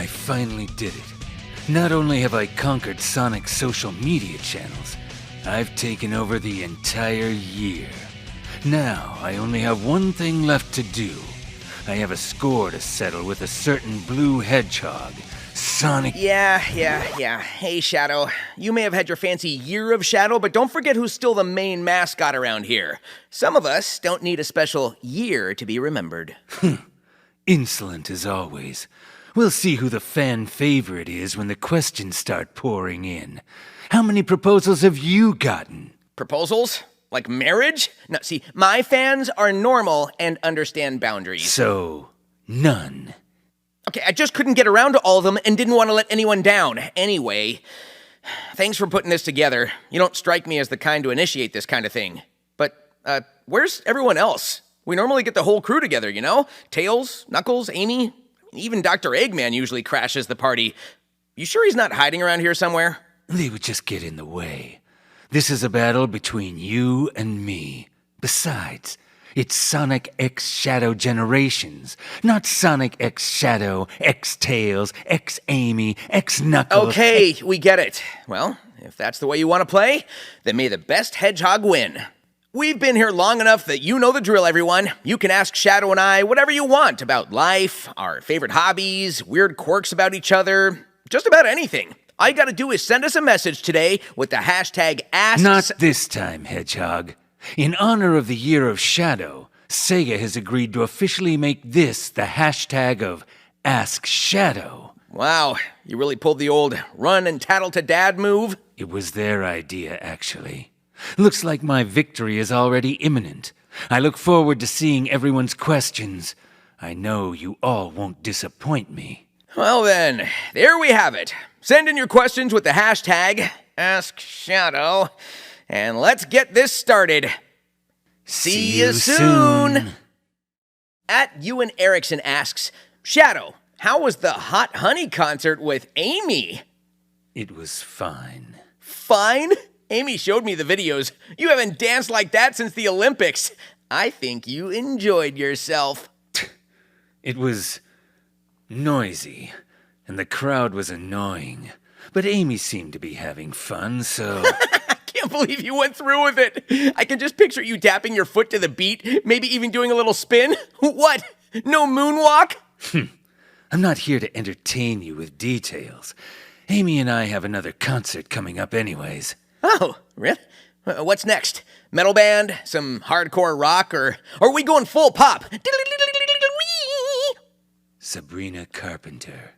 I finally did it. Not only have I conquered Sonic's social media channels, I've taken over the entire year. Now, I only have one thing left to do. I have a score to settle with a certain blue hedgehog, Sonic... Yeah. Hey, Shadow. You may have had your fancy year of Shadow, but don't forget who's still the main mascot around here. Some of us don't need a special year to be remembered. Insolent as always. We'll see who the fan favorite is when the questions start pouring in. How many proposals have you gotten? Proposals? Like marriage? No, see, my fans are normal and understand boundaries. So, none. Okay, I just couldn't get around to all of them and didn't want to let anyone down. Anyway, thanks for putting this together. You don't strike me as the kind to initiate this kind of thing. But, where's everyone else? We normally get the whole crew together, you know? Tails, Knuckles, Amy, even Dr. Eggman usually crashes the party. You sure he's not hiding around here somewhere? They would just get in the way. This is a battle between you and me. Besides, it's Sonic X Shadow Generations, not Sonic X Shadow, X Tails, X Amy, X Knuckles... Okay, we get it. Well, if that's the way you want to play, then may the best hedgehog win. We've been here long enough that you know the drill, everyone. You can ask Shadow and I whatever you want about life, our favorite hobbies, weird quirks about each other, just about anything. All you gotta do is send us a message today with the hashtag Ask... Not this time, Hedgehog. In honor of the Year of Shadow, Sega has agreed to officially make this the hashtag of Ask Shadow. Wow, you really pulled the old run and tattle to dad move? It was their idea, actually. Looks like my victory is already imminent. I look forward to seeing everyone's questions. I know you all won't disappoint me. Well then, there we have it. Send in your questions with the hashtag AskShadow, and let's get this started. See you soon! At Ewan Erickson asks, Shadow, how was the Hot Honey concert with Amy? It was fine. Fine? Amy showed me the videos. You haven't danced like that since the Olympics. I think you enjoyed yourself. It was noisy, and the crowd was annoying. But Amy seemed to be having fun, so... I can't believe you went through with it. I can just picture you tapping your foot to the beat, maybe even doing a little spin. What? No moonwalk? I'm not here to entertain you with details. Amy and I have another concert coming up anyways. Oh, really? What's next? Metal band? Some hardcore rock? Or are we going full pop? Sabrina Carpenter.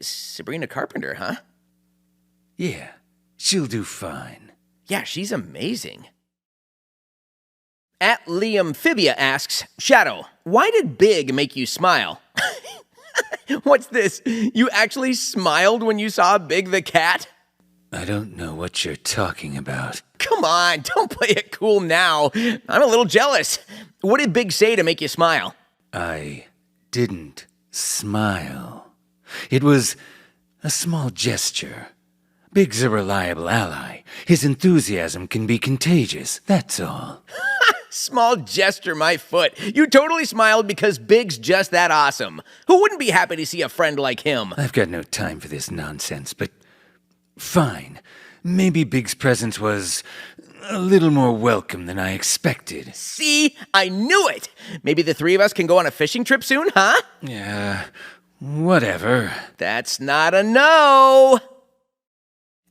Sabrina Carpenter, huh? Yeah, she'll do fine. Yeah, she's amazing. At Liamphibia asks, Shadow, why did Big make you smile? What's this? You actually smiled when you saw Big the cat? I don't know what you're talking about. Come on, don't play it cool now. I'm a little jealous. What did Big say to make you smile? I didn't smile. It was a small gesture. Big's a reliable ally. His enthusiasm can be contagious, that's all. Small gesture, my foot. You totally smiled because Big's just that awesome. Who wouldn't be happy to see a friend like him? I've got no time for this nonsense, but fine. Maybe Big's presence was a little more welcome than I expected. See? I knew it! Maybe the three of us can go on a fishing trip soon, huh? Yeah, whatever. That's not a no!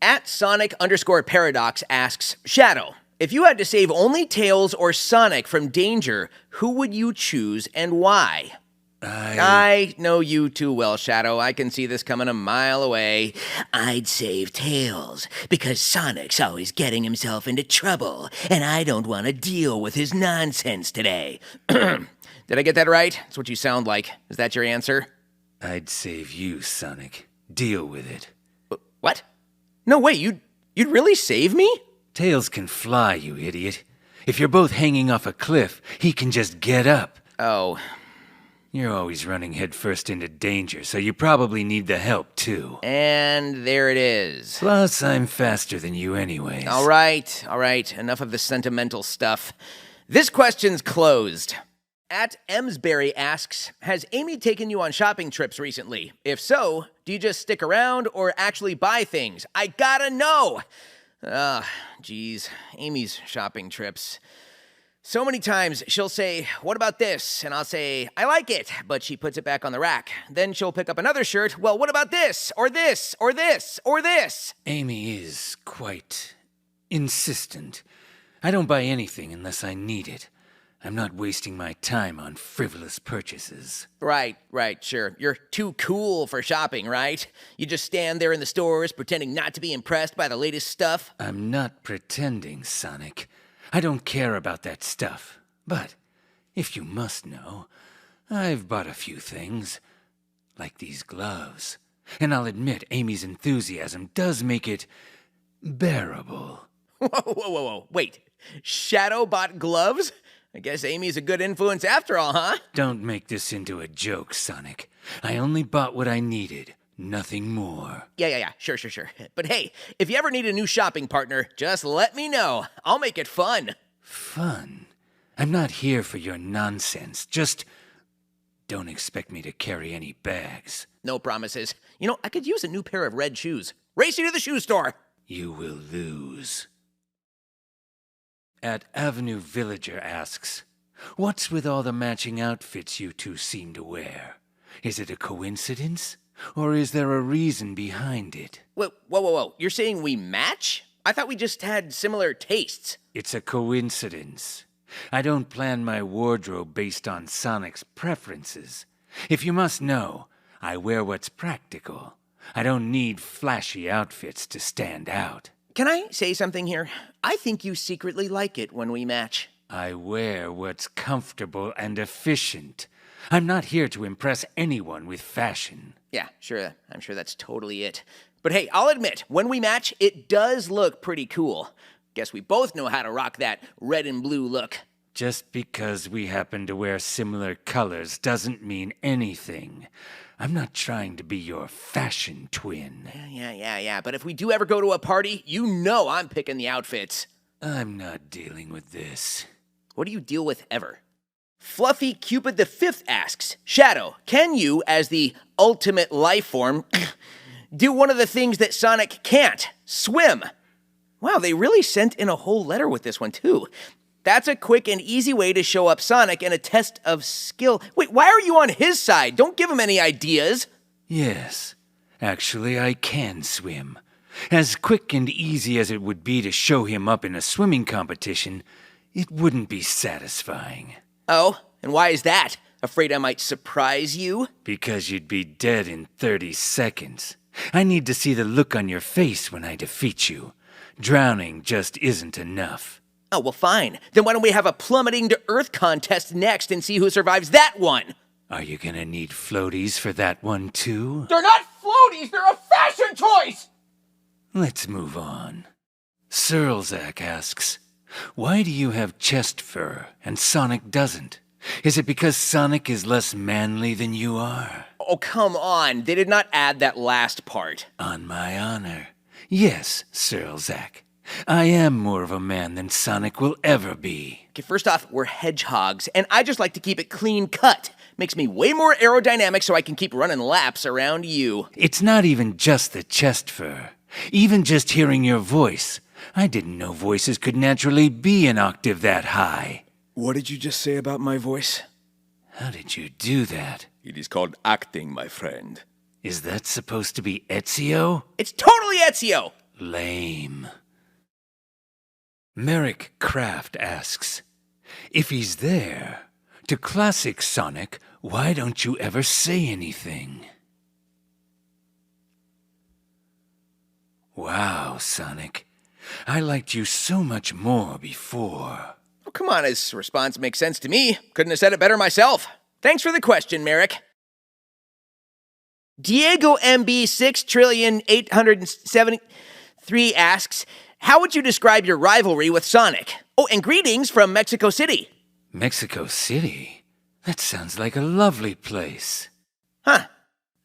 At Sonic_Paradox asks, Shadow, if you had to save only Tails or Sonic from danger, who would you choose and why? I know you too well, Shadow. I can see this coming a mile away. I'd save Tails, because Sonic's always getting himself into trouble, and I don't want to deal with his nonsense today. Did I get that right? That's what you sound like. Is that your answer? I'd save you, Sonic. Deal with it. What? No way, you'd really save me? Tails can fly, you idiot. If you're both hanging off a cliff, he can just get up. Oh. You're always running headfirst into danger, so you probably need the help, too. And there it is. Plus, I'm faster than you anyways. All right. Enough of the sentimental stuff. This question's closed. At Emsbury asks, has Amy taken you on shopping trips recently? If so, do you just stick around or actually buy things? I gotta know! Geez, Amy's shopping trips. So many times she'll say, what about this? And I'll say, I like it, but she puts it back on the rack. Then she'll pick up another shirt. Well, what about this? Or this? Or this? Or this? Amy is quite insistent. I don't buy anything unless I need it. I'm not wasting my time on frivolous purchases. Right, sure. You're too cool for shopping, right? You just stand there in the stores pretending not to be impressed by the latest stuff. I'm not pretending, Sonic. I don't care about that stuff. But, if you must know, I've bought a few things. Like these gloves. And I'll admit Amy's enthusiasm does make it bearable. Whoa. Wait, Shadow bought gloves? I guess Amy's a good influence after all, huh? Don't make this into a joke, Sonic. I only bought what I needed, nothing more. Yeah, sure. But hey, if you ever need a new shopping partner, just let me know. I'll make it fun. Fun? I'm not here for your nonsense. Just don't expect me to carry any bags. No promises. You know, I could use a new pair of red shoes. Race you to the shoe store. You will lose. At Avenue Villager asks, what's with all the matching outfits you two seem to wear? Is it a coincidence? Or is there a reason behind it? Whoa. You're saying we match? I thought we just had similar tastes. It's a coincidence. I don't plan my wardrobe based on Sonic's preferences. If you must know, I wear what's practical. I don't need flashy outfits to stand out. Can I say something here? I think you secretly like it when we match. I wear what's comfortable and efficient. I'm not here to impress anyone with fashion. Yeah, sure. I'm sure that's totally it. But hey, I'll admit, when we match, it does look pretty cool. Guess we both know how to rock that red and blue look. Just because we happen to wear similar colors doesn't mean anything. I'm not trying to be your fashion twin. Yeah. But if we do ever go to a party, you know I'm picking the outfits. I'm not dealing with this. What do you deal with ever? Fluffy Cupid the Fifth asks, Shadow, can you, as the ultimate life form, do one of the things that Sonic can't? Swim. Wow, they really sent in a whole letter with this one, too. That's a quick and easy way to show up Sonic in a test of skill. Wait, why are you on his side? Don't give him any ideas. Yes, actually I can swim. As quick and easy as it would be to show him up in a swimming competition, it wouldn't be satisfying. Oh, and why is that? Afraid I might surprise you? Because you'd be dead in 30 seconds. I need to see the look on your face when I defeat you. Drowning just isn't enough. Oh, well, fine. Then why don't we have a plummeting to Earth contest next and see who survives that one? Are you gonna need floaties for that one, too? They're not floaties! They're a fashion choice! Let's move on. Searlzak asks, why do you have chest fur and Sonic doesn't? Is it because Sonic is less manly than you are? Oh, come on. They did not add that last part. On my honor. Yes, Searlzak. I am more of a man than Sonic will ever be. Okay, first off, we're hedgehogs, and I just like to keep it clean cut. Makes me way more aerodynamic so I can keep running laps around you. It's not even just the chest fur. Even just hearing your voice. I didn't know voices could naturally be an octave that high. What did you just say about my voice? How did you do that? It is called acting, my friend. Is that supposed to be Ezio? It's totally Ezio! Lame. Merrick Kraft asks, if he's there, to classic Sonic, why don't you ever say anything? Wow, Sonic. I liked you so much more before. Oh, come on, his response makes sense to me. Couldn't have said it better myself. Thanks for the question, Merrick. Diego MB 6,873 asks, how would you describe your rivalry with Sonic? Oh, and greetings from Mexico City. Mexico City? That sounds like a lovely place. Huh.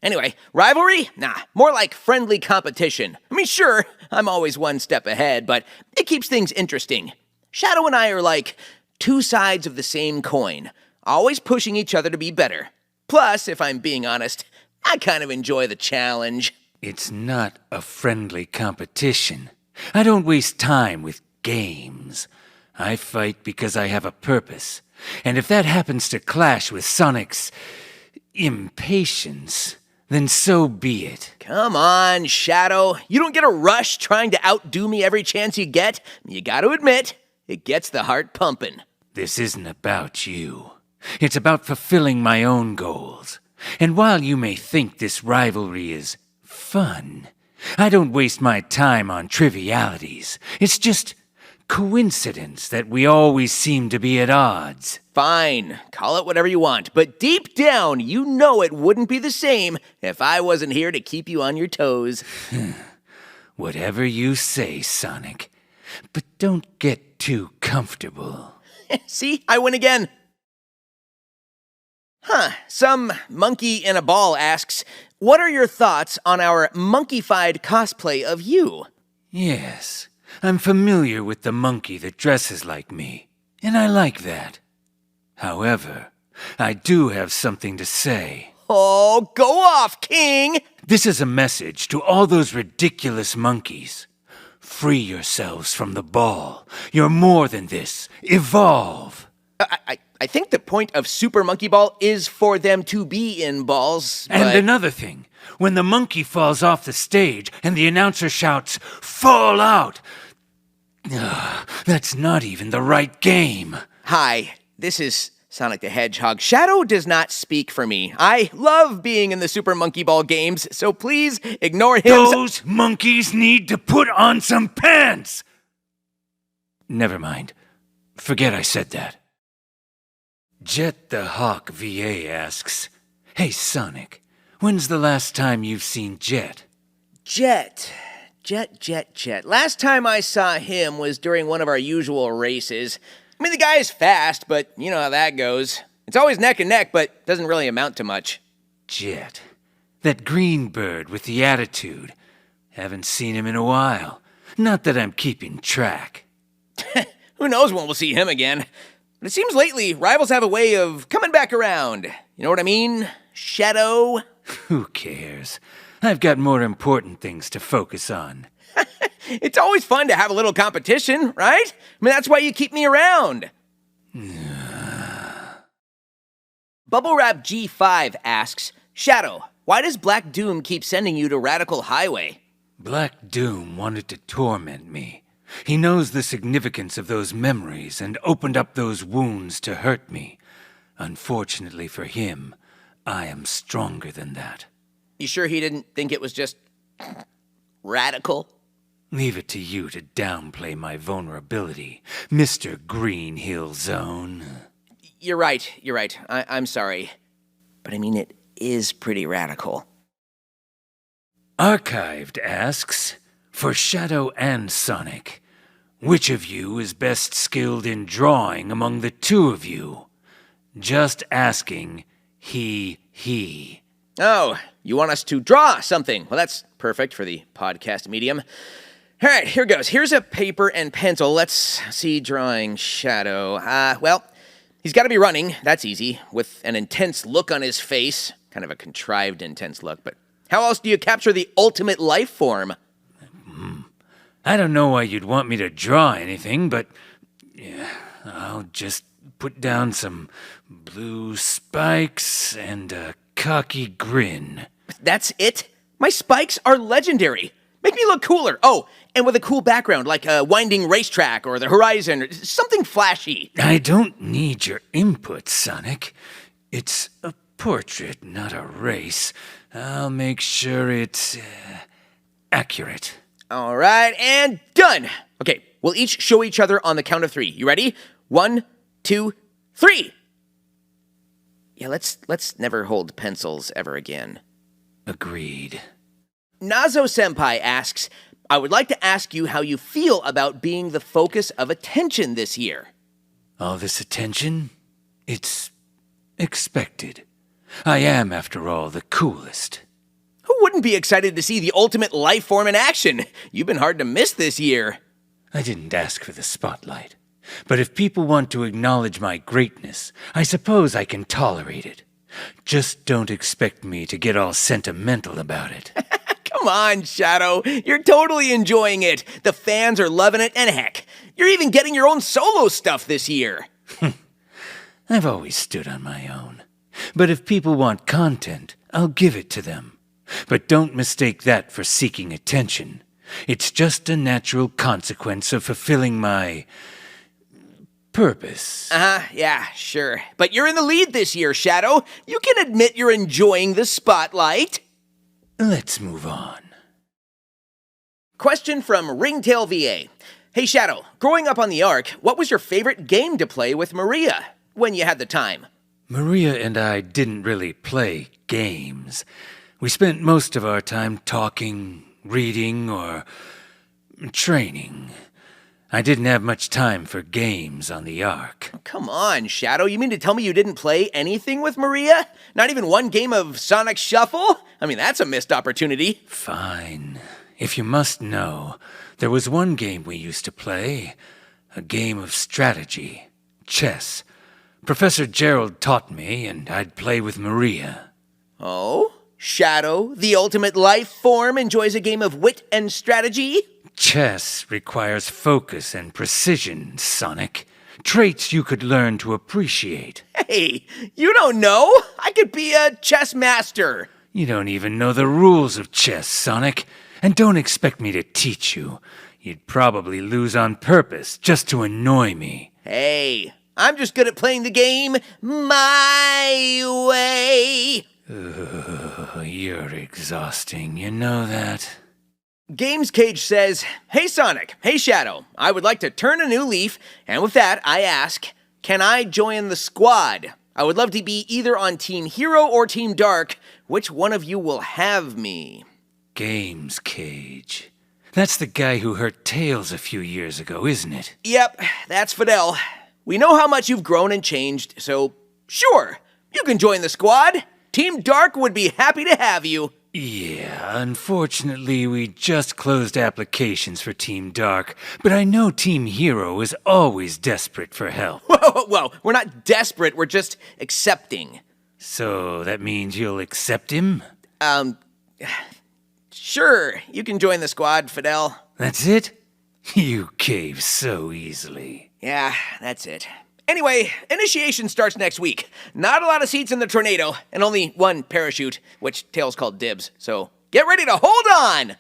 Anyway, rivalry? Nah, more like friendly competition. I mean, sure, I'm always one step ahead, but it keeps things interesting. Shadow and I are like two sides of the same coin. always pushing each other to be better. Plus, if I'm being honest, I kind of enjoy the challenge. It's not a friendly competition. I don't waste time with games. I fight because I have a purpose. And if that happens to clash with Sonic's impatience, then so be it. Come on, Shadow. You don't get a rush trying to outdo me every chance you get. You gotta admit, it gets the heart pumping. This isn't about you. It's about fulfilling my own goals. And while you may think this rivalry is fun, I don't waste my time on trivialities. It's just coincidence that we always seem to be at odds. Fine, call it whatever you want, but deep down, you know it wouldn't be the same if I wasn't here to keep you on your toes. Whatever you say, Sonic. But don't get too comfortable. See, I win again. Some monkey in a ball asks, what are your thoughts on our monkeyfied cosplay of you? Yes, I'm familiar with the monkey that dresses like me, and I like that. However, I do have something to say. Oh, go off, King! This is a message to all those ridiculous monkeys. Free yourselves from the ball. You're more than this. Evolve. I think the point of Super Monkey Ball is for them to be in balls, but... And another thing, when the monkey falls off the stage and the announcer shouts, "Fall out!" That's not even the right game. Hi, this is Sonic the Hedgehog. Shadow does not speak for me. I love being in the Super Monkey Ball games, so please ignore him. Those monkeys need to put on some pants! Never mind. Forget I said that. Jet the Hawk VA asks, "Hey Sonic, when's the last time you've seen Jet?" Jet. Last time I saw him was during one of our usual races. I mean, the guy is fast, but you know how that goes. It's always neck and neck, but doesn't really amount to much. Jet. That green bird with the attitude. Haven't seen him in a while. Not that I'm keeping track. Who knows when we'll see him again. But it seems lately, rivals have a way of coming back around. You know what I mean? Shadow? Who cares? I've got more important things to focus on. It's always fun to have a little competition, right? I mean, that's why you keep me around. Bubble Wrap G5 asks, Shadow, why does Black Doom keep sending you to Radical Highway? Black Doom wanted to torment me. He knows the significance of those memories and opened up those wounds to hurt me. Unfortunately for him, I am stronger than that. You sure he didn't think it was just radical? Leave it to you to downplay my vulnerability, Mr. Green Hill Zone. You're right. I'm sorry. But I mean, it is pretty radical. Archived asks, for Shadow and Sonic, which of you is best skilled in drawing among the two of you? Just asking, he. Oh, you want us to draw something? Well, that's perfect for the podcast medium. All right, here goes. Here's a paper and pencil. Let's see, drawing Shadow. Well, he's got to be running. That's easy, with an intense look on his face. Kind of a contrived intense look, but how else do you capture the ultimate life form? I don't know why you'd want me to draw anything, but yeah, I'll just put down some blue spikes and a cocky grin. That's it? My spikes are legendary. Make me look cooler. Oh, and with a cool background, like a winding racetrack or the horizon, or something flashy. I don't need your input, Sonic. It's a portrait, not a race. I'll make sure it's accurate. All right, and done. Okay, we'll each show each other on the count of 3. You ready? 1, 2, 3. Yeah, let's never hold pencils ever again. Agreed. Nazo-senpai asks, I would like to ask you how you feel about being the focus of attention this year. All this attention? It's expected. I am, after all, the coolest. Who wouldn't be excited to see the ultimate life form in action? You've been hard to miss this year. I didn't ask for the spotlight. But if people want to acknowledge my greatness, I suppose I can tolerate it. Just don't expect me to get all sentimental about it. Come on, Shadow. You're totally enjoying it. The fans are loving it, and heck, you're even getting your own solo stuff this year. I've always stood on my own. But if people want content, I'll give it to them. But don't mistake that for seeking attention. It's just a natural consequence of fulfilling my purpose. Yeah, sure. But you're in the lead this year, Shadow. You can admit you're enjoying the spotlight. Let's move on. Question from Ringtail VA. Hey, Shadow, growing up on the Ark, what was your favorite game to play with Maria when you had the time? Maria and I didn't really play games. We spent most of our time talking, reading, or training. I didn't have much time for games on the Ark. Come on, Shadow. You mean to tell me you didn't play anything with Maria? Not even one game of Sonic Shuffle? I mean, that's a missed opportunity. Fine. If you must know, there was one game we used to play. A game of strategy. Chess. Professor Gerald taught me, and I'd play with Maria. Oh? Shadow, the ultimate life form, enjoys a game of wit and strategy? Chess requires focus and precision, Sonic. Traits you could learn to appreciate. Hey, you don't know. I could be a chess master. You don't even know the rules of chess, Sonic. And don't expect me to teach you. You'd probably lose on purpose just to annoy me. Hey, I'm just good at playing the game my way. You're exhausting, you know that? Games Cage says, Hey Sonic, hey Shadow, I would like to turn a new leaf, and with that I ask, can I join the squad? I would love to be either on Team Hero or Team Dark. Which one of you will have me? Games Cage. That's the guy who hurt Tails a few years ago, isn't it? Yep, that's Fidel. We know how much you've grown and changed, so sure, you can join the squad. Team Dark would be happy to have you. Yeah, unfortunately, we just closed applications for Team Dark, but I know Team Hero is always desperate for help. Whoa, we're not desperate, we're just accepting. So that means you'll accept him? Sure, you can join the squad, Fidel. That's it? You cave so easily. Yeah, that's it. Anyway, initiation starts next week. Not a lot of seats in the tornado, and only one parachute, which Tails called dibs, so get ready to hold on!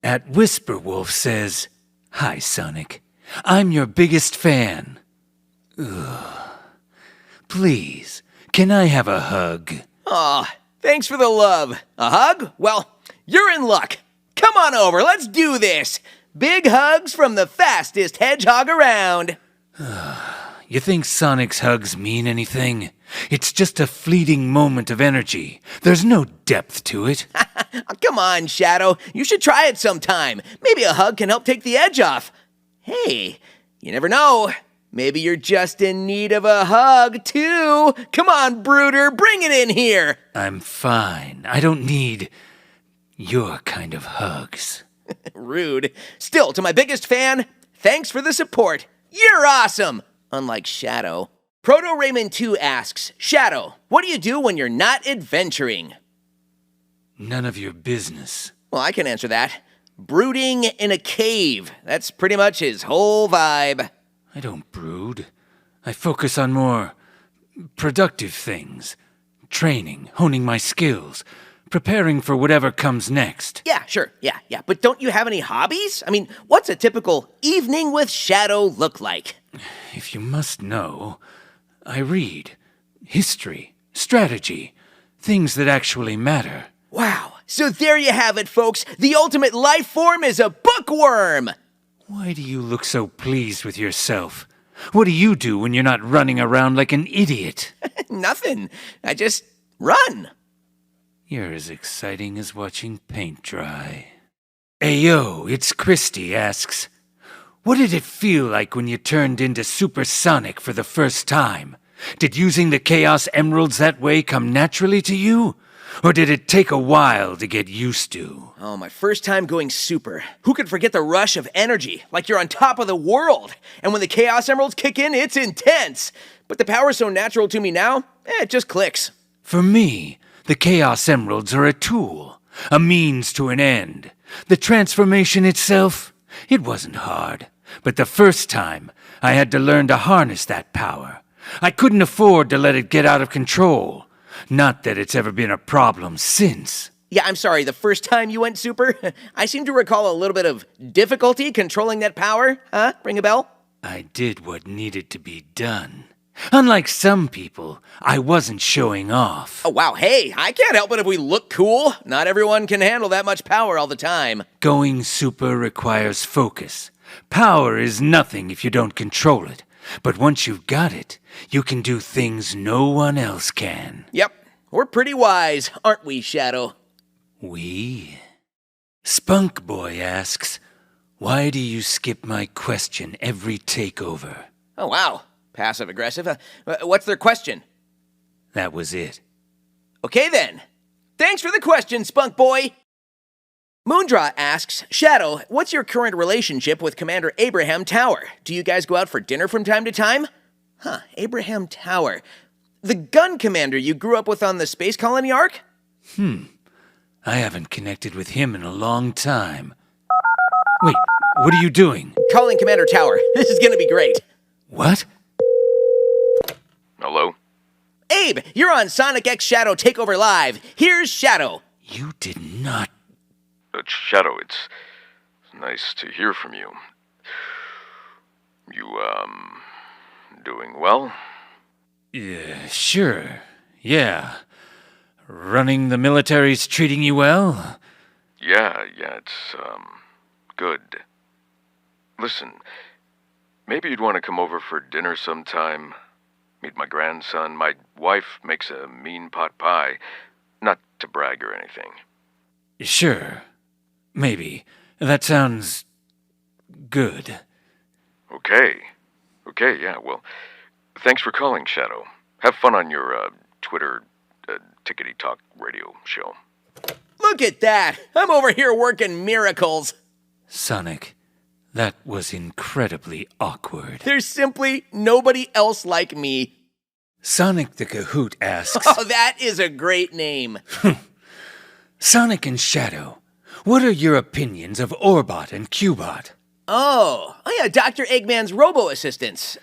At Whisperwolf says, Hi, Sonic. I'm your biggest fan. Ugh. Please, can I have a hug? Aw, thanks for the love. A hug? Well, you're in luck. Come on over, let's do this. Big hugs from the fastest hedgehog around. You think Sonic's hugs mean anything? It's just a fleeting moment of energy. There's no depth to it. Come on, Shadow. You should try it sometime. Maybe a hug can help take the edge off. Hey, you never know. Maybe you're just in need of a hug, too. Come on, Brooder, bring it in here. I'm fine. I don't need your kind of hugs. Rude. Still, to my biggest fan, thanks for the support. You're awesome. Unlike Shadow. Proto Raymond 2 asks, Shadow, what do you do when you're not adventuring? None of your business. Well, I can answer that. Brooding in a cave. That's pretty much his whole vibe. I don't brood. I focus on more productive things. Training, honing my skills, preparing for whatever comes next. Yeah, sure, yeah. But don't you have any hobbies? I mean, what's a typical evening with Shadow look like? If you must know, I read. History, strategy, things that actually matter. Wow, so there you have it, folks. The ultimate life form is a bookworm. Why do you look so pleased with yourself? What do you do when you're not running around like an idiot? Nothing. I just run. You're as exciting as watching paint dry. Ayo, it's Christy asks, what did it feel like when you turned into Super Sonic for the first time? Did using the Chaos Emeralds that way come naturally to you? Or did it take a while to get used to? Oh, my first time going super. Who could forget the rush of energy? Like you're on top of the world. And when the Chaos Emeralds kick in, it's intense. But the power's so natural to me now, it just clicks. For me, the Chaos Emeralds are a tool, a means to an end. The transformation itself, it wasn't hard. But the first time, I had to learn to harness that power. I couldn't afford to let it get out of control. Not that it's ever been a problem since. Yeah, I'm sorry, the first time you went super, I seem to recall a little bit of difficulty controlling that power. Huh? Ring a bell? I did what needed to be done. Unlike some people, I wasn't showing off. Oh, wow, hey, I can't help it if we look cool. Not everyone can handle that much power all the time. Going super requires focus. Power is nothing if you don't control it. But once you've got it, you can do things no one else can. Yep, we're pretty wise, aren't we, Shadow? We? Spunk Boy asks, why do you skip my question every takeover? Oh, wow. Passive-aggressive. What's their question? That was it. Okay, then. Thanks for the question, Spunk Boy. Moondraw asks, Shadow, what's your current relationship with Commander Abraham Tower? Do you guys go out for dinner from time to time? Huh, Abraham Tower. The gun commander you grew up with on the space colony arc? I haven't connected with him in a long time. Wait, what are you doing? Calling Commander Tower. This is gonna be great. What? Hello? Abe, you're on Sonic X Shadow Takeover Live. Here's Shadow. You did not... Shadow, it's nice to hear from you. You, doing well? Yeah, sure. Yeah. Running the military's treating you well? Yeah, it's, good. Listen, maybe you'd want to come over for dinner sometime. Meet my grandson. My wife makes a mean pot pie. Not to brag or anything. Sure. Maybe. That sounds... good. Okay, yeah, well, thanks for calling, Shadow. Have fun on your, Twitter, Tickety Talk radio show. Look at that. I'm over here working miracles. Sonic, that was incredibly awkward. There's simply nobody else like me. Sonic the Cahoot asks... Oh, that is a great name. Sonic and Shadow, what are your opinions of Orbot and Cubot? Oh yeah, Dr. Eggman's robo-assistants.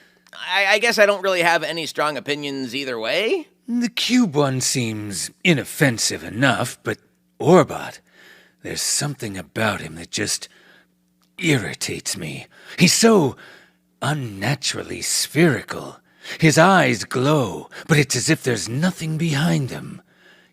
I guess I don't really have any strong opinions either way. The Cube one seems inoffensive enough, but Orbot, there's something about him that just irritates me. He's so unnaturally spherical. His eyes glow, but it's as if there's nothing behind them.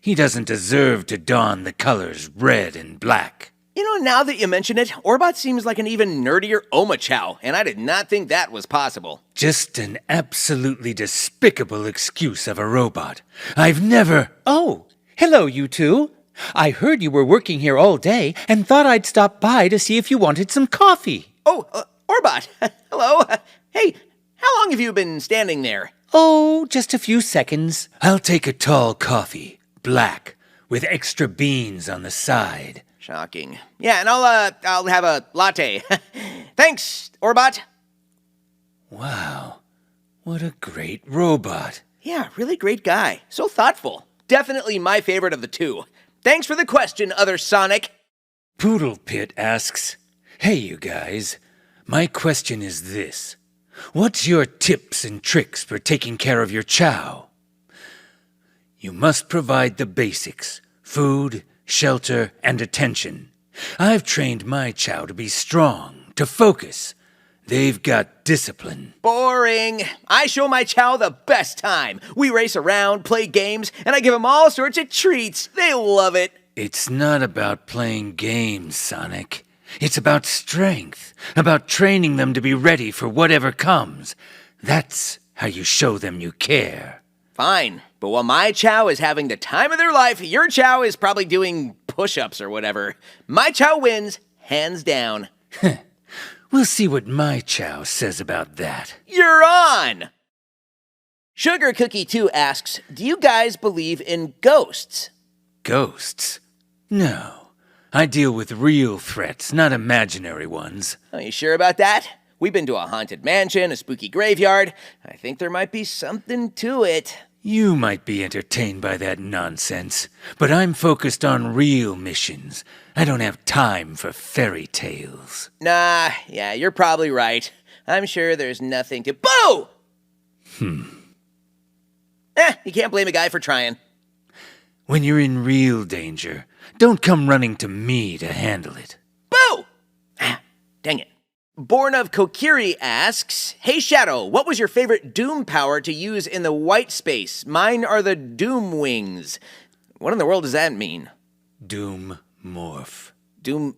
He doesn't deserve to don the colors red and black. You know, now that you mention it, Orbot seems like an even nerdier Omachow, and I did not think that was possible. Just an absolutely despicable excuse of a robot. I've never... Oh, hello, you two. I heard you were working here all day and thought I'd stop by to see if you wanted some coffee. Oh, Orbot, hello. Hey, how long have you been standing there? Oh, just a few seconds. I'll take a tall coffee, black, with extra beans on the side. Shocking. Yeah, and I'll have a latte. Thanks, Orbot. Wow, what a great robot. Yeah, really great guy. So thoughtful. Definitely my favorite of the two. Thanks for the question, other Sonic. Poodle Pit asks, hey you guys, my question is this. What's your tips and tricks for taking care of your chow? You must provide the basics, food, shelter, and attention. I've trained my chow to be strong, to focus. They've got discipline. Boring. I show my chow the best time. We race around, play games, and I give them all sorts of treats. They love it. It's not about playing games, Sonic. It's about strength, about training them to be ready for whatever comes. That's how you show them you care. Fine, but while my chow is having the time of their life, your chow is probably doing push-ups or whatever. My chow wins, hands down. We'll see what my chow says about that. You're on! Sugar Cookie 2 asks, do you guys believe in ghosts? Ghosts? No. I deal with real threats, not imaginary ones. Are you sure about that? We've been to a haunted mansion, a spooky graveyard. I think there might be something to it. You might be entertained by that nonsense, but I'm focused on real missions. I don't have time for fairy tales. Nah, yeah, you're probably right. I'm sure there's nothing to— Boo! You can't blame a guy for trying. When you're in real danger, don't come running to me to handle it. Boo! Dang it. Born of Kokiri asks, Hey Shadow, what was your favorite Doom power to use in the white space? Mine are the Doom Wings. What in the world does that mean? Doom morph. Doom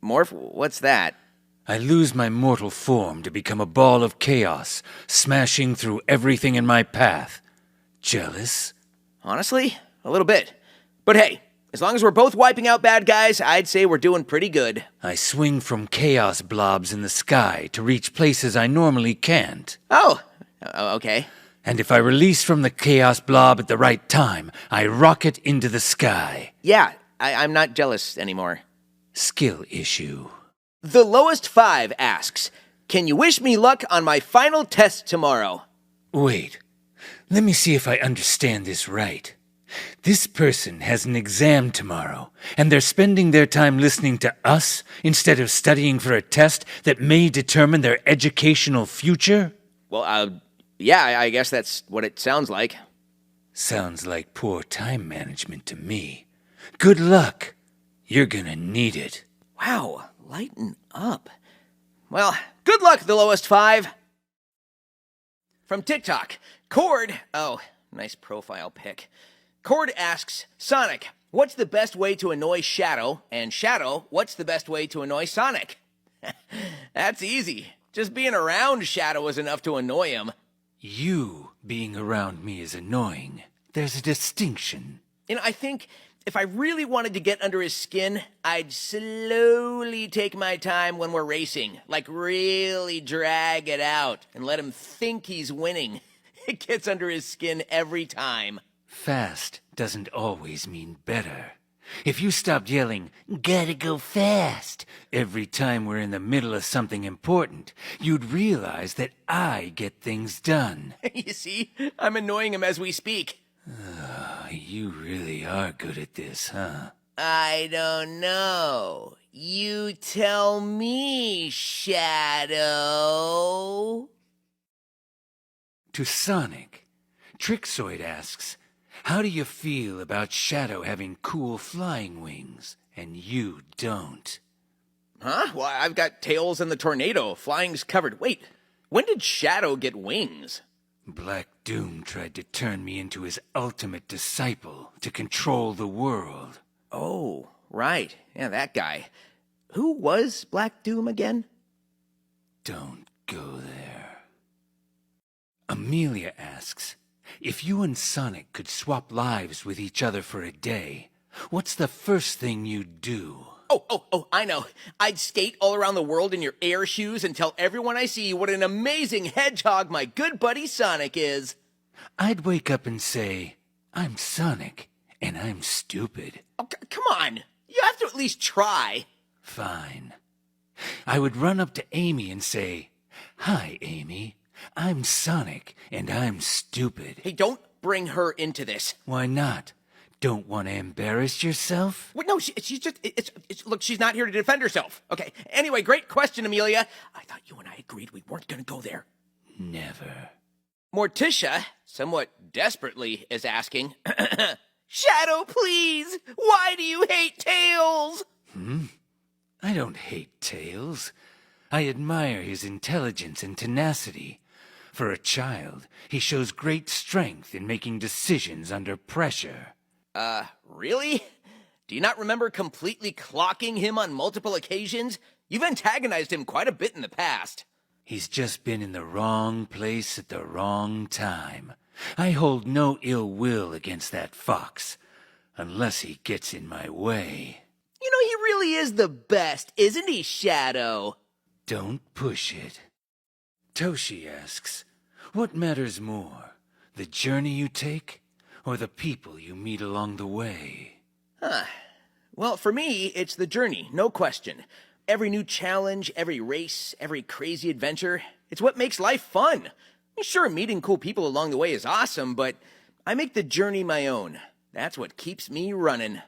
Morph? What's that? I lose my mortal form to become a ball of chaos, smashing through everything in my path. Jealous? Honestly, a little bit. But hey, as long as we're both wiping out bad guys, I'd say we're doing pretty good. I swing from chaos blobs in the sky to reach places I normally can't. Oh, okay. And if I release from the chaos blob at the right time, I rocket into the sky. Yeah, I'm not jealous anymore. Skill issue. The Lowest 5 asks, Can you wish me luck on my final test tomorrow? Wait, let me see if I understand this right. This person has an exam tomorrow, and they're spending their time listening to us instead of studying for a test that may determine their educational future? Well, yeah, I guess that's what it sounds like. Sounds like poor time management to me. Good luck. You're gonna need it. Wow, lighten up. Well, good luck, The Lowest 5. From TikTok, Cord, oh, nice profile pic. Cord asks, Sonic, what's the best way to annoy Shadow? And Shadow, what's the best way to annoy Sonic? That's easy. Just being around Shadow is enough to annoy him. You being around me is annoying. There's a distinction. I think if I really wanted to get under his skin, I'd slowly take my time when we're racing. Like really drag it out and let him think he's winning. It gets under his skin every time. Fast doesn't always mean better. If you stopped yelling, "Gotta go fast," every time we're in the middle of something important, you'd realize that I get things done. You see, I'm annoying him as we speak. You really are good at this, huh? I don't know. You tell me, Shadow. To Sonic, Trixoid asks, how do you feel about Shadow having cool flying wings, and you don't? Huh? Well, I've got Tails and the Tornado. Flying's covered. Wait, when did Shadow get wings? Black Doom tried to turn me into his ultimate disciple to control the world. Oh, right. Yeah, that guy. Who was Black Doom again? Don't go there. Amelia asks, if you and Sonic could swap lives with each other for a day, what's the first thing you'd do? Oh, I know. I'd skate all around the world in your air shoes and tell everyone I see what an amazing hedgehog my good buddy Sonic is. I'd wake up and say, I'm Sonic, and I'm stupid. Oh, come on. You have to at least try. Fine. I would run up to Amy and say, Hi, Amy. I'm Sonic, and I'm stupid. Hey, don't bring her into this. Why not? Don't want to embarrass yourself? What? No, she's just, look, she's not here to defend herself. Okay, anyway, great question, Amelia. I thought you and I agreed we weren't going to go there. Never. Morticia, somewhat desperately, is asking, Shadow, please, why do you hate Tails? I don't hate Tails. I admire his intelligence and tenacity. For a child, he shows great strength in making decisions under pressure. Really? Do you not remember completely clocking him on multiple occasions? You've antagonized him quite a bit in the past. He's just been in the wrong place at the wrong time. I hold no ill will against that fox, unless he gets in my way. You know, he really is the best, isn't he, Shadow? Don't push it. Toshi asks, what matters more, the journey you take or the people you meet along the way? Well, for me, it's the journey, no question. Every new challenge, every race, every crazy adventure, it's what makes life fun. Sure, meeting cool people along the way is awesome, but I make the journey my own. That's what keeps me running.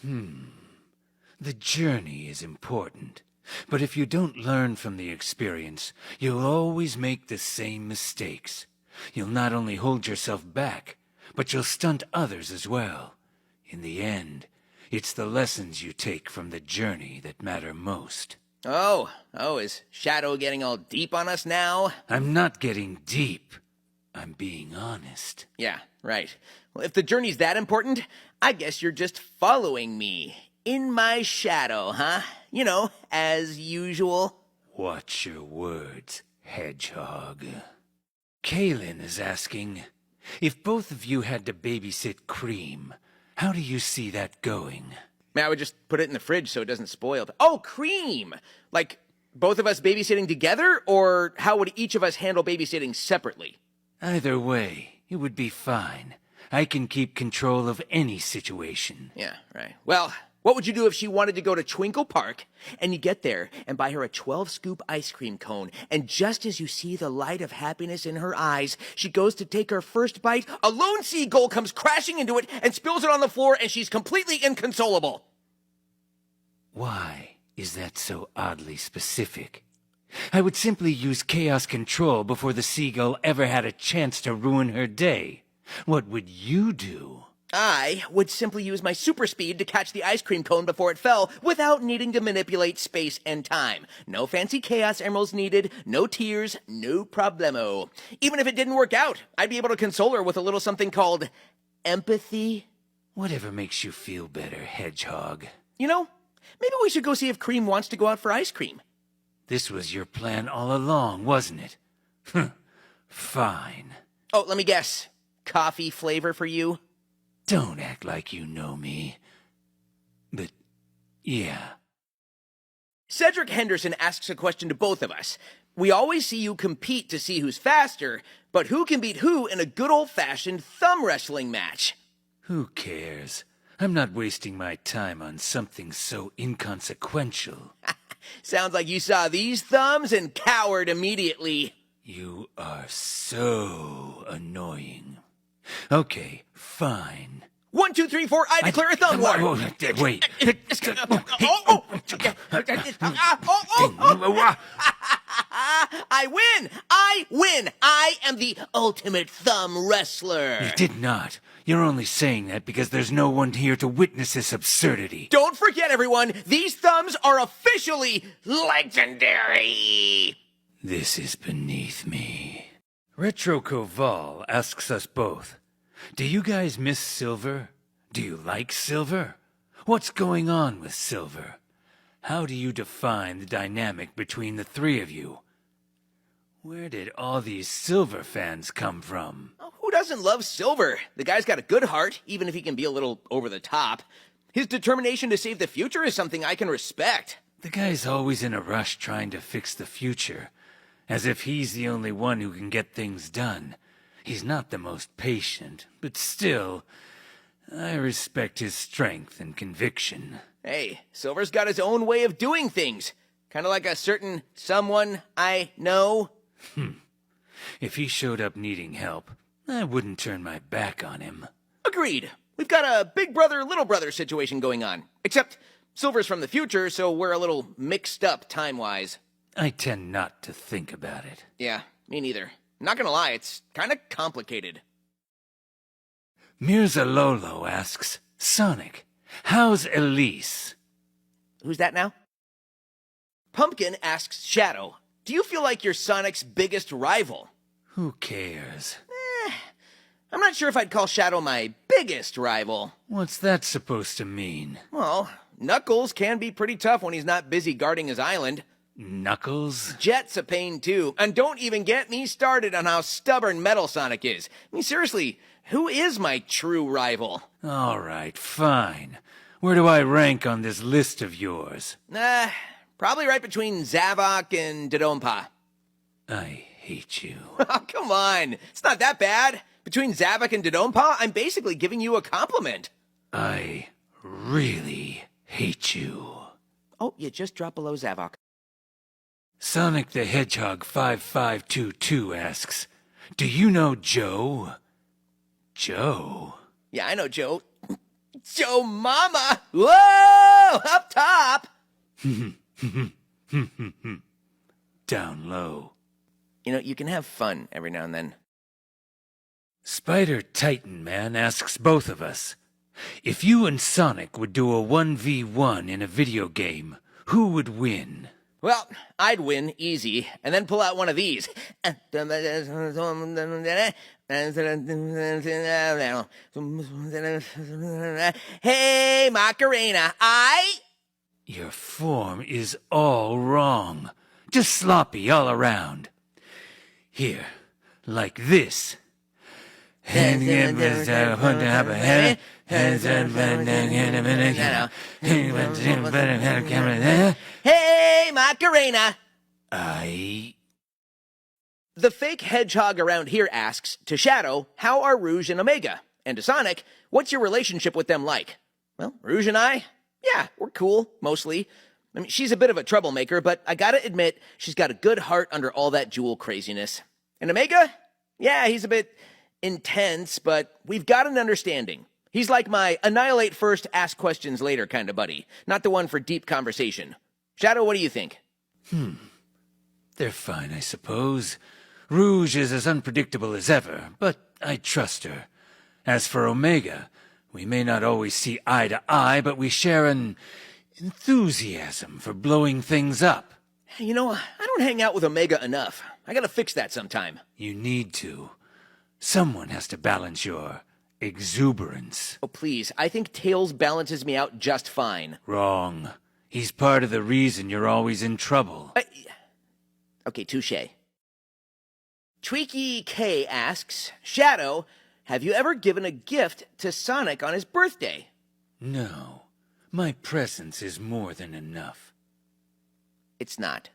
The journey is important. But if you don't learn from the experience, you'll always make the same mistakes. You'll not only hold yourself back, but you'll stunt others as well. In the end, it's the lessons you take from the journey that matter most. Oh, is Shadow getting all deep on us now? I'm not getting deep. I'm being honest. Yeah, right. Well, if the journey's that important, I guess you're just following me. In my shadow, huh? You know, as usual. Watch your words, hedgehog. Kaylin is asking, if both of you had to babysit Cream, how do you see that going? I would just put it in the fridge so it doesn't spoil. Oh, Cream! Like, both of us babysitting together, or how would each of us handle babysitting separately? Either way, it would be fine. I can keep control of any situation. Yeah, right. Well, what would you do if she wanted to go to Twinkle Park, and you get there and buy her a 12-scoop ice cream cone, and just as you see the light of happiness in her eyes, she goes to take her first bite, a lone seagull comes crashing into it and spills it on the floor, and she's completely inconsolable? Why is that so oddly specific? I would simply use chaos control before the seagull ever had a chance to ruin her day. What would you do? I would simply use my super speed to catch the ice cream cone before it fell without needing to manipulate space and time. No fancy chaos emeralds needed, no tears, no problemo. Even if it didn't work out, I'd be able to console her with a little something called empathy. Whatever makes you feel better, hedgehog. You know, maybe we should go see if Cream wants to go out for ice cream. This was your plan all along, wasn't it? Fine. Oh, let me guess. Coffee flavor for you? Don't act like you know me. But, yeah. Cedric Henderson asks a question to both of us. We always see you compete to see who's faster, but who can beat who in a good old-fashioned thumb wrestling match? Who cares? I'm not wasting my time on something so inconsequential. Sounds like you saw these thumbs and cowered immediately. You are so annoying. Okay, fine. 1, 2, 3, 4, I declare a thumb war. Wait. I win! I win! I am the ultimate thumb wrestler. You did not. You're only saying that because there's no one here to witness this absurdity. Don't forget, everyone, these thumbs are officially legendary. This is beneath me. Retro Koval asks us both, do you guys miss Silver? Do you like Silver? What's going on with Silver? How do you define the dynamic between the three of you? Where did all these Silver fans come from? Who doesn't love Silver? The guy's got a good heart, even if he can be a little over the top. His determination to save the future is something I can respect. The guy's always in a rush trying to fix the future, as if he's the only one who can get things done. He's not the most patient, but still, I respect his strength and conviction. Hey, Silver's got his own way of doing things. Kind of like a certain someone I know. If he showed up needing help, I wouldn't turn my back on him. Agreed. We've got a big brother, little brother situation going on. Except Silver's from the future, so we're a little mixed up time-wise. I tend not to think about it. Yeah, me neither. Not gonna lie, it's kind of complicated. Mirza Lolo asks, Sonic, how's Elise? Who's that now? Pumpkin asks Shadow, do you feel like you're Sonic's biggest rival? Who cares? I'm not sure if I'd call Shadow my biggest rival. What's that supposed to mean? Well, Knuckles can be pretty tough when he's not busy guarding his island. Knuckles? Jet's a pain too. And don't even get me started on how stubborn Metal Sonic is. I mean, seriously, who is my true rival? All right, fine. Where do I rank on this list of yours? Probably right between Zavok and Dodonpa. I hate you. Oh, come on. It's not that bad. Between Zavok and Dodonpa, I'm basically giving you a compliment. I really hate you. Oh, you just dropped below Zavok. Sonic the Hedgehog 5522 asks, do you know Joe? Joe? Yeah, I know Joe. Joe Mama! Whoa! Up top! Down low. You know, you can have fun every now and then. Spider Titan Man asks both of us, if you and Sonic would do a 1v1 in a video game, who would win? Well, I'd win easy, and then pull out one of these. Hey, Macarena, Your form is all wrong. Just sloppy all around. Here, like this. Hey, Macarena! The fake hedgehog around here asks, to Shadow, how are Rouge and Omega? And to Sonic, what's your relationship with them like? Well, Rouge and I? Yeah, we're cool, mostly. I mean, she's a bit of a troublemaker, but I gotta admit, she's got a good heart under all that Jewel craziness. And Omega? Yeah, he's a bit intense, but we've got an understanding. He's like my annihilate first, ask questions later kind of buddy, not the one for deep conversation. Shadow, what do you think? They're fine, I suppose. Rouge is as unpredictable as ever, but I trust her. As for Omega, we may not always see eye to eye, but we share an enthusiasm for blowing things up. You know, I don't hang out with Omega enough. I gotta fix that sometime. You need to. Someone has to balance your exuberance. Oh, please, I think Tails balances me out just fine. Wrong. He's part of the reason you're always in trouble. Okay, touche. Tweaky K asks, Shadow, have you ever given a gift to Sonic on his birthday? No. My presence is more than enough. It's not.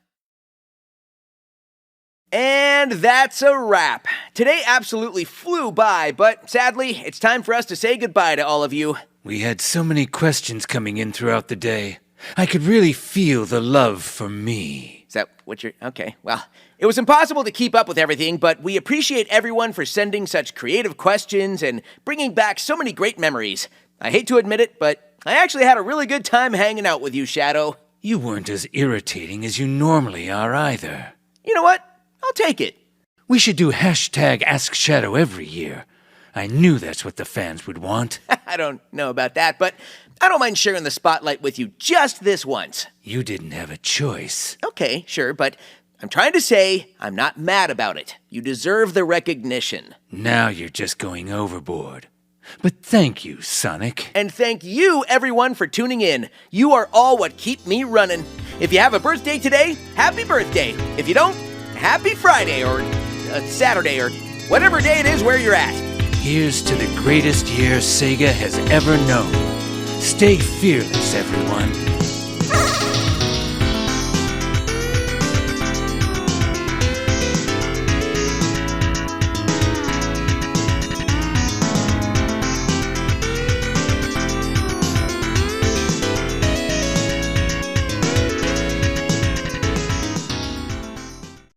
And that's a wrap. Today absolutely flew by, but sadly, it's time for us to say goodbye to all of you. We had so many questions coming in throughout the day. I could really feel the love for me. Is that what you're... Okay, well, it was impossible to keep up with everything, but we appreciate everyone for sending such creative questions and bringing back so many great memories. I hate to admit it, but I actually had a really good time hanging out with you, Shadow. You weren't as irritating as you normally are either. You know what? I'll take it. We should do hashtag Ask Shadow every year. I knew that's what the fans would want. I don't know about that, but I don't mind sharing the spotlight with you just this once. You didn't have a choice. Okay, sure, but I'm trying to say I'm not mad about it. You deserve the recognition. Now you're just going overboard. But thank you, Sonic. And thank you, everyone, for tuning in. You are all what keep me running. If you have a birthday today, happy birthday. If you don't, happy Friday or Saturday or whatever day it is where you're at. Here's to the greatest year Sega has ever known. Stay fearless, everyone.